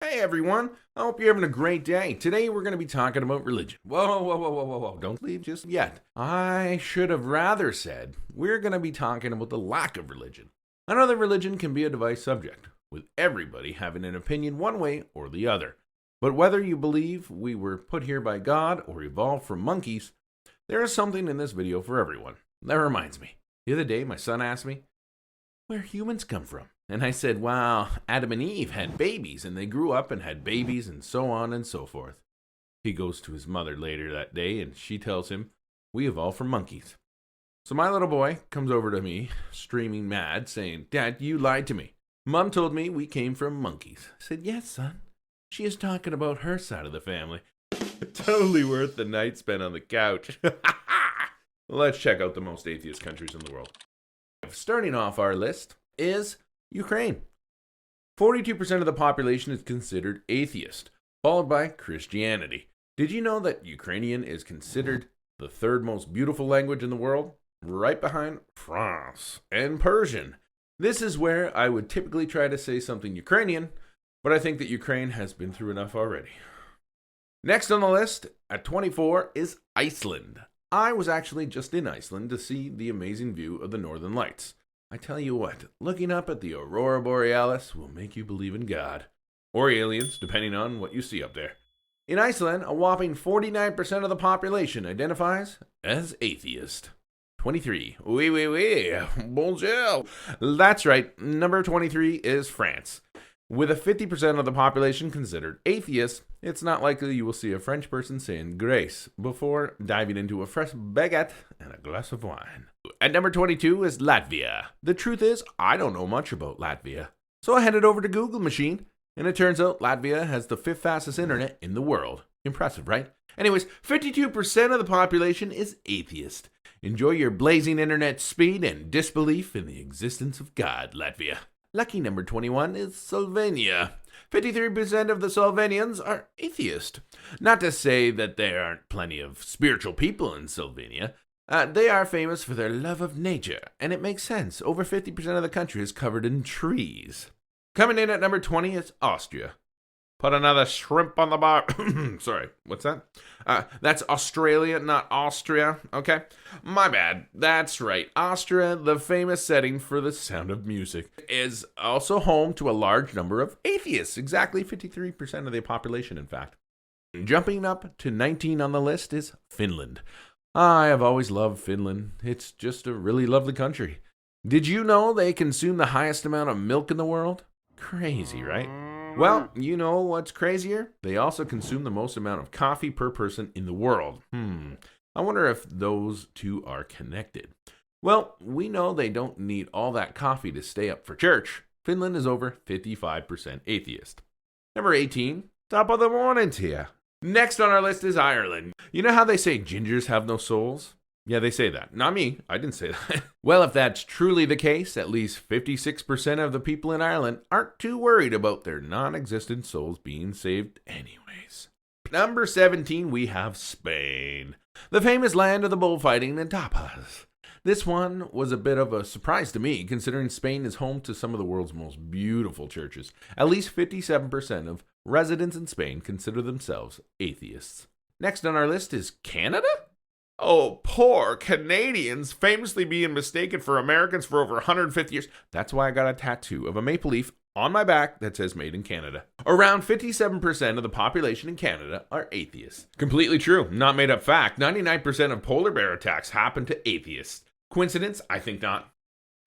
Hey everyone, I hope you're having a great day. Today we're going to be talking about religion. Whoa, don't leave just yet. I should have rather said we're going to be talking about the lack of religion. I know that religion can be a divisive subject, with everybody having an opinion one way or the other. But whether you believe we were put here by God or evolved from monkeys, there is something in this video for everyone. That reminds me, the other day my son asked me, where humans come from. And I said, wow, Adam and Eve had babies, and they grew up and had babies, and so on and so forth. He goes to his mother later that day, and she tells him, we evolved from monkeys. So my little boy comes over to me, streaming mad, saying, Dad, you lied to me. Mom told me we came from monkeys. I said, yes, son. She is talking about her side of the family. Totally worth the night spent on the couch. Let's check out the most atheist countries in the world. Starting off our list is Ukraine. 42% of the population is considered atheist, followed by Christianity. Did you know that Ukrainian is considered the third most beautiful language in the world? Right behind France and Persian. This is where I would typically try to say something Ukrainian, but I think that Ukraine has been through enough already. Next on the list, at 24, is Iceland. I was actually just in Iceland to see the amazing view of the Northern Lights. I tell you what, looking up at the Aurora Borealis will make you believe in God. Or aliens, depending on what you see up there. In Iceland, a whopping 49% of the population identifies as atheist. 23. Oui, bonjour. That's right, number 23 is France. With a 50% of the population considered atheist, it's not likely you will see a French person saying grace before diving into a fresh baguette and a glass of wine. At number 22 is Latvia. The truth is, I don't know much about Latvia. So I headed over to Google machine, and it turns out Latvia has the 5th fastest internet in the world. Impressive, right? Anyways, 52% of the population is atheist. Enjoy your blazing internet speed and disbelief in the existence of God, Latvia. Lucky number 21 is Slovenia. 53% of the Slovenians are atheist. Not to say that there aren't plenty of spiritual people in Slovenia. They are famous for their love of nature, and it makes sense. Over 50% of the country is covered in trees. Coming in at number 20 is Austria. Put another shrimp on the bar. Sorry, what's that? That's Australia, not Austria, okay? My bad. That's right. Austria, the famous setting for The Sound of Music, is also home to a large number of atheists. Exactly 53% of the population, in fact. Jumping up to 19 on the list is Finland. I have always loved Finland. It's just a really lovely country. Did you know they consume the highest amount of milk in the world? Crazy, right? Well, you know what's crazier? They also consume the most amount of coffee per person in the world. I wonder if those two are connected. Well, we know they don't need all that coffee to stay up for church. Finland is over 55% atheist. Number 18, top of the morning to you. Next on our list is Ireland. You know how they say gingers have no souls? Yeah, they say that. Not me. I didn't say that. Well, if that's truly the case, at least 56% of the people in Ireland aren't too worried about their non-existent souls being saved anyways. Number 17, we have Spain. The famous land of the bullfighting and tapas. This one was a bit of a surprise to me, considering Spain is home to some of the world's most beautiful churches. At least 57% of residents in Spain consider themselves atheists. Next on our list is Canada? Oh, poor Canadians, famously being mistaken for Americans for over 150 years. That's why I got a tattoo of a maple leaf on my back that says made in Canada. Around 57% of the population in Canada are atheists. Completely true, not made up fact. 99% of polar bear attacks happen to atheists. Coincidence? I think not.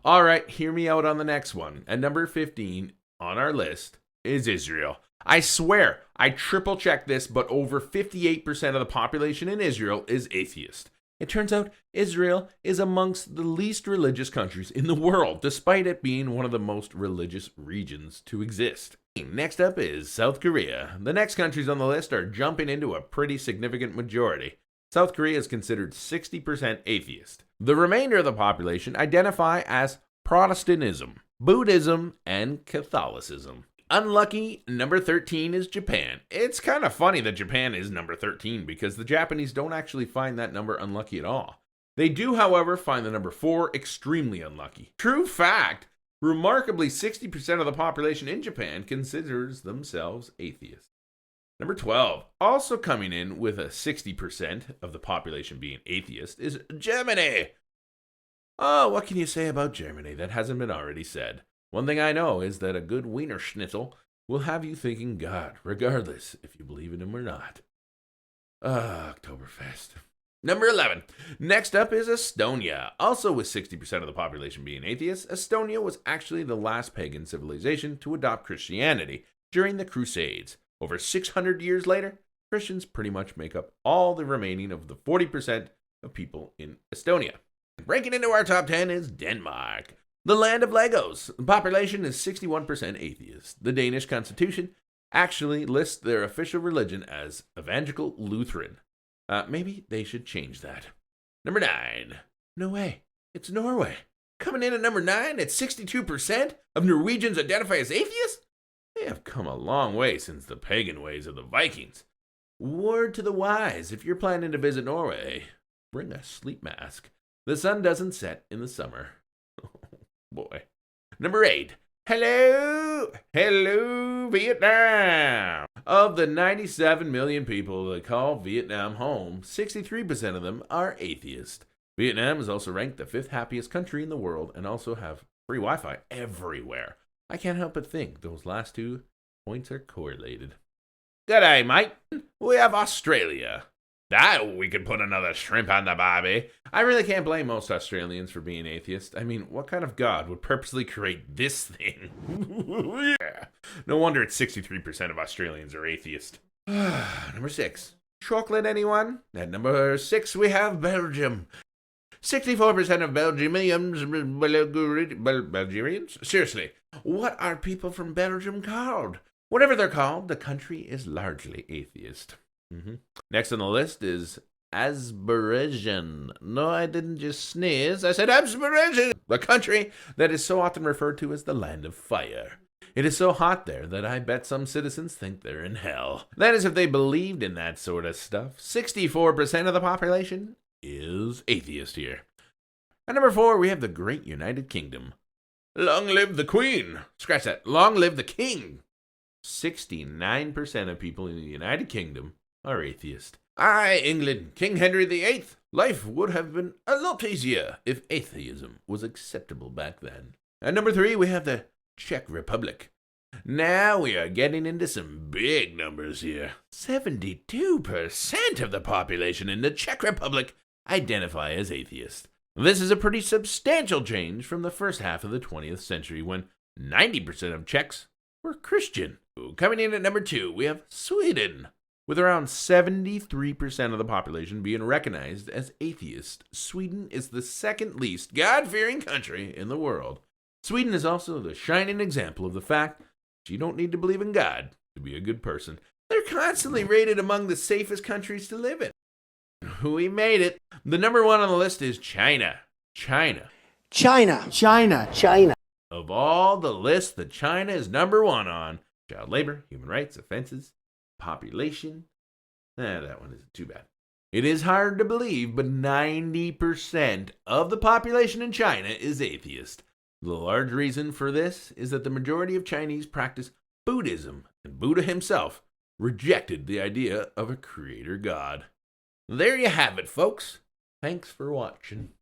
All right, hear me out on the next one. At number 15 on our list is Israel. I swear, I triple checked this, but over 58% of the population in Israel is atheist. It turns out Israel is amongst the least religious countries in the world, despite it being one of the most religious regions to exist. Next up is South Korea. The next countries on the list are jumping into a pretty significant majority. South Korea is considered 60% atheist. The remainder of the population identify as Protestantism, Buddhism, and Catholicism. Unlucky number 13 is Japan. It's kind of funny that Japan is number 13 because the Japanese don't actually find that number unlucky at all. They do, however, find the number 4 extremely unlucky. True fact, Remarkably, 60% of the population in Japan considers themselves atheists. Number 12, also coming in with a 60% of the population being atheist, is Germany. Oh, what can you say about Germany that hasn't been already said? One thing I know is that a good Wiener Schnitzel will have you thinking God, regardless if you believe in him or not. Oktoberfest. Number 11. Next up is Estonia. Also with 60% of the population being atheists, Estonia was actually the last pagan civilization to adopt Christianity during the Crusades. Over 600 years later, Christians pretty much make up all the remaining of the 40% of people in Estonia. Breaking into our top 10 is Denmark, the land of Legos. The population is 61% atheist. The Danish constitution actually lists their official religion as Evangelical Lutheran. Maybe they should change that. Number 9. No way. It's Norway. Coming in at number 9 at 62% of Norwegians identify as atheists? They have come a long way since the pagan ways of the Vikings. Word to the wise, if you're planning to visit Norway, bring a sleep mask. The sun doesn't set in the summer. Oh, boy. Number 8. Hello, Vietnam. Of the 97 million people that call Vietnam home, 63% of them are atheist. Vietnam is also ranked the 5th happiest country in the world and also have free Wi-Fi everywhere. I can't help but think those last 2 points are correlated. G'day, mate. We have Australia. We could put another shrimp on the barbie. I really can't blame most Australians for being atheist. I mean, what kind of god would purposely create this thing? Yeah. No wonder it's 63% of Australians are atheist. Number 6. Chocolate, anyone? At number 6, we have Belgium. 64% of Belgians? Seriously, what are people from Belgium called? Whatever they're called, the country is largely atheist. Next on the list is Azerbaijan. No, I didn't just sneeze. I said Azerbaijan, the country that is so often referred to as the land of fire. It is so hot there that I bet some citizens think they're in hell. That is if they believed in that sort of stuff. 64% of the population is atheist here. At number 4, we have the Great United Kingdom. Long live the Queen. Scratch that. Long live the King. 69% of people in the United Kingdom are atheist. Aye, England, King Henry VIII. Life would have been a lot easier if atheism was acceptable back then. At number 3, we have the Czech Republic. Now we are getting into some big numbers here. 72% of the population in the Czech Republic identify as atheist. This is a pretty substantial change from the first half of the 20th century when 90% of Czechs were Christian. Coming in at number 2, we have Sweden. With around 73% of the population being recognized as atheist, Sweden is the second least God-fearing country in the world. Sweden is also the shining example of the fact that you don't need to believe in God to be a good person. They're constantly rated among the safest countries to live in. We made it. The number 1 on the list is China. China. Of all the lists that China is number 1 on, child labor, human rights, offenses, population. That one isn't too bad. It is hard to believe, but 90% of the population in China is atheist. The large reason for this is that the majority of Chinese practice Buddhism, and Buddha himself rejected the idea of a creator god. There you have it, folks. Thanks for watching.